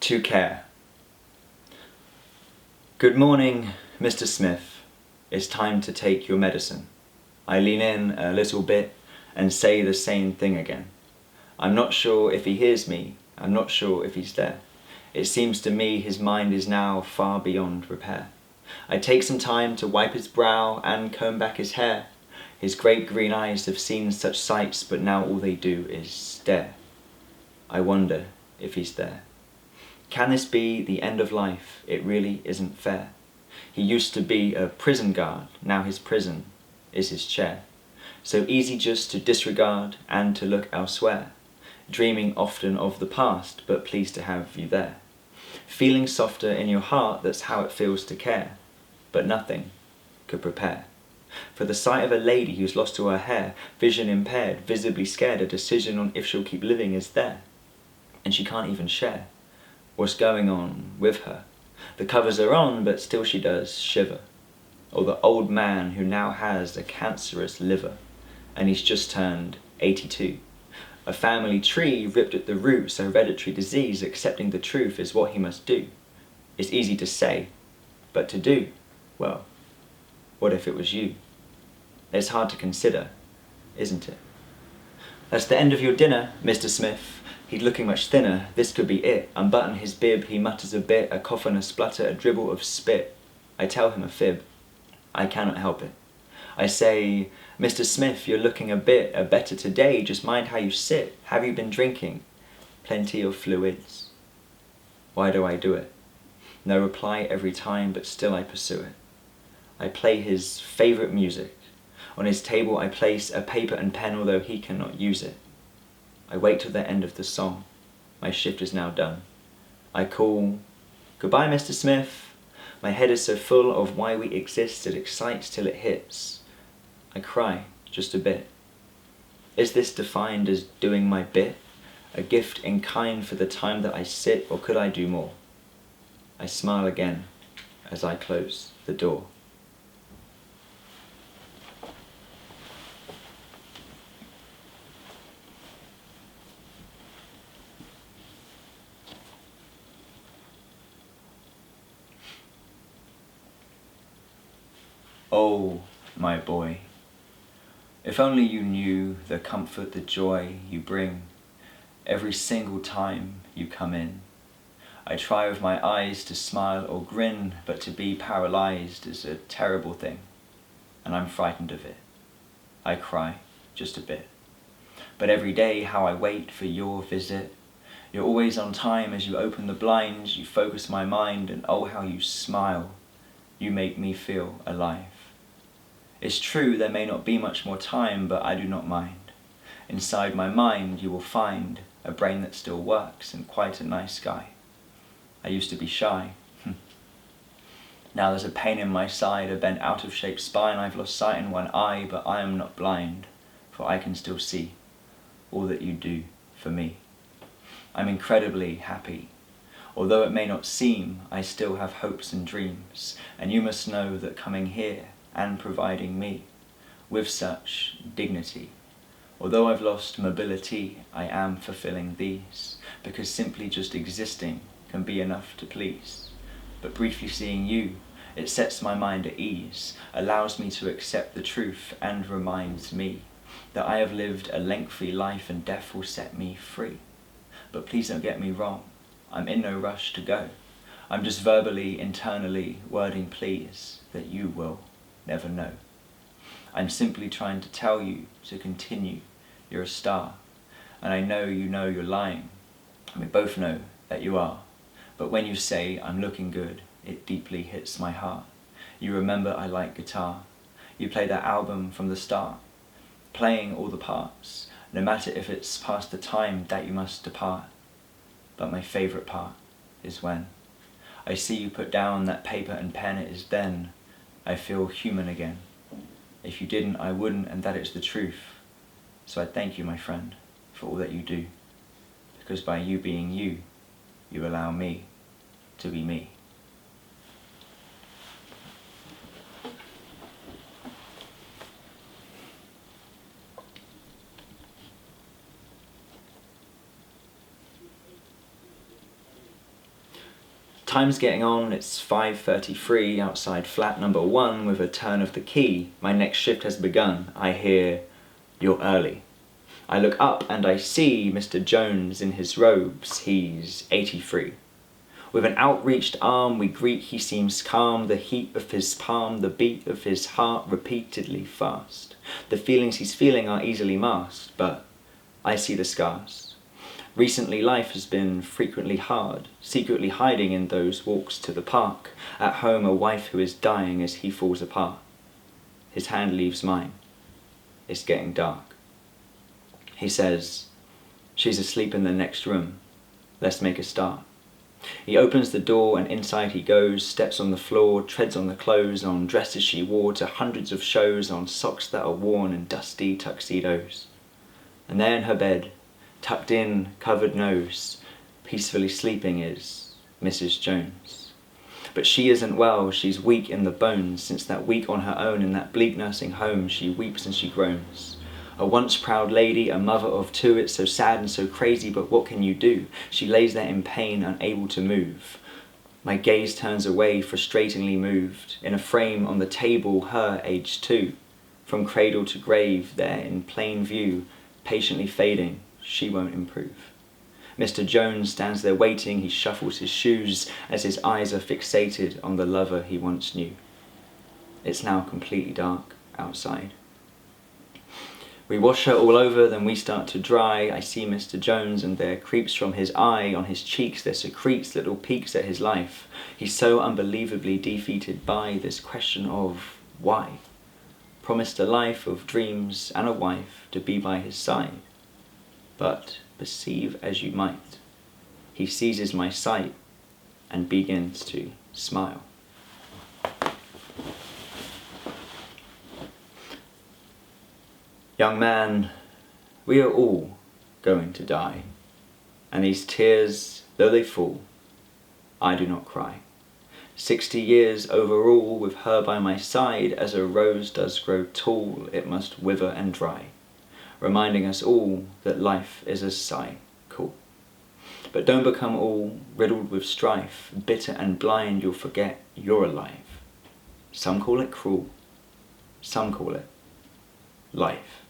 To care. Good morning, Mr. Smith. It's time to take your medicine. I lean in a little bit and say the same thing again. I'm not sure if he hears me. I'm not sure if he's there. It seems to me his mind is now far beyond repair. I take some time to wipe his brow and comb back his hair. His great green eyes have seen such sights, but now all they do is stare. I wonder if he's there. Can this be the end of life? It really isn't fair. He used to be a prison guard, now his prison is his chair. So easy just to disregard and to look elsewhere. Dreaming often of the past, but pleased to have you there. Feeling softer in your heart, that's how it feels to care. But nothing could prepare for the sight of a lady who's lost to her hair, vision impaired, visibly scared. A decision on if she'll keep living is there, and she can't even share what's going on with her. The covers are on, but still she does shiver. Or the old man who now has a cancerous liver, and he's just turned 82. A family tree ripped at the roots, hereditary disease. Accepting the truth is what he must do. It's easy to say, but to do, well, what if it was you? It's hard to consider, isn't it? That's the end of your dinner, Mr. Smith. He's looking much thinner, this could be it. Unbutton his bib, he mutters a bit, a cough and a splutter, a dribble of spit. I tell him a fib. I cannot help it. I say, Mr. Smith, you're looking a better today. Just mind how you sit. Have you been drinking? Plenty of fluids. Why do I do it? No reply every time, but still I pursue it. I play his favourite music. On his table I place a paper and pen, although he cannot use it. I wait till the end of the song. My shift is now done. I call, goodbye, Mr. Smith. My head is so full of why we exist, it excites till it hits. I cry just a bit. Is this defined as doing my bit? A gift in kind for the time that I sit, or could I do more? I smile again as I close the door. Oh, my boy, if only you knew the comfort, the joy you bring every single time you come in. I try with my eyes to smile or grin, but to be paralyzed is a terrible thing, and I'm frightened of it. I cry just a bit. But every day how I wait for your visit. You're always on time as you open the blinds, you focus my mind, and oh how you smile. You make me feel alive. It's true there may not be much more time, but I do not mind. Inside my mind you will find a brain that still works and quite a nice guy. I used to be shy. Now there's a pain in my side, a bent out of shape spine. I've lost sight in one eye, but I am not blind, for I can still see all that you do for me. I'm incredibly happy. Although it may not seem, I still have hopes and dreams, and you must know that coming here and providing me with such dignity, although I've lost mobility, I am fulfilling these, because simply just existing can be enough to please. But briefly seeing you, it sets my mind at ease, allows me to accept the truth, and reminds me that I have lived a lengthy life and death will set me free. But please don't get me wrong, I'm in no rush to go. I'm just verbally, internally wording pleas that you will never know. I'm simply trying to tell you to continue. You're a star, and I know you're lying. And we both know that you are. But when you say I'm looking good, it deeply hits my heart. You remember I like guitar. You play that album from the start, playing all the parts, no matter if it's past the time that you must depart. But my favourite part is when I see you put down that paper and pen. It is then I feel human again. If you didn't, I wouldn't, and that is the truth. So I thank you, my friend, for all that you do. Because by you being you, you allow me to be me. Time's getting on, it's 5:33 outside flat number 1 with a turn of the key. My next shift has begun. I hear, "You're early." I look up and I see Mr. Jones in his robes. He's 83. With an outreached arm we greet, he seems calm, the heat of his palm, the beat of his heart repeatedly fast. The feelings he's feeling are easily masked, but I see the scars. Recently life has been frequently hard, secretly hiding in those walks to the park. At home a wife who is dying as he falls apart. His hand leaves mine. It's getting dark. He says, "She's asleep in the next room. Let's make a start." He opens the door and inside he goes, steps on the floor, treads on the clothes, on dresses she wore to hundreds of shows, on socks that are worn and dusty tuxedos. And there in her bed, tucked in, covered nose, peacefully sleeping is Mrs. Jones. But she isn't well, she's weak in the bones. Since that week on her own in that bleak nursing home, she weeps and she groans. A once proud lady, a mother of 2, it's so sad and so crazy, but what can you do? She lays there in pain, unable to move. My gaze turns away, frustratingly moved. In a frame on the table, her age 2. From cradle to grave, there in plain view, patiently fading, she won't improve. Mr. Jones stands there waiting, he shuffles his shoes as his eyes are fixated on the lover he once knew. It's now completely dark outside. We wash her all over, then we start to dry. I see Mr. Jones and there creeps from his eye, on his cheeks there secretes little peeks at his life. He's so unbelievably defeated by this question of why. Promised a life of dreams and a wife to be by his side. But perceive as you might, he seizes my sight and begins to smile. Young man, we are all going to die, and these tears, though they fall, I do not cry. 60 years overall, with her by my side, as a rose does grow tall, it must wither and dry, reminding us all that life is a cycle. But don't become all riddled with strife, bitter and blind, you'll forget you're alive. Some call it cruel, some call it life.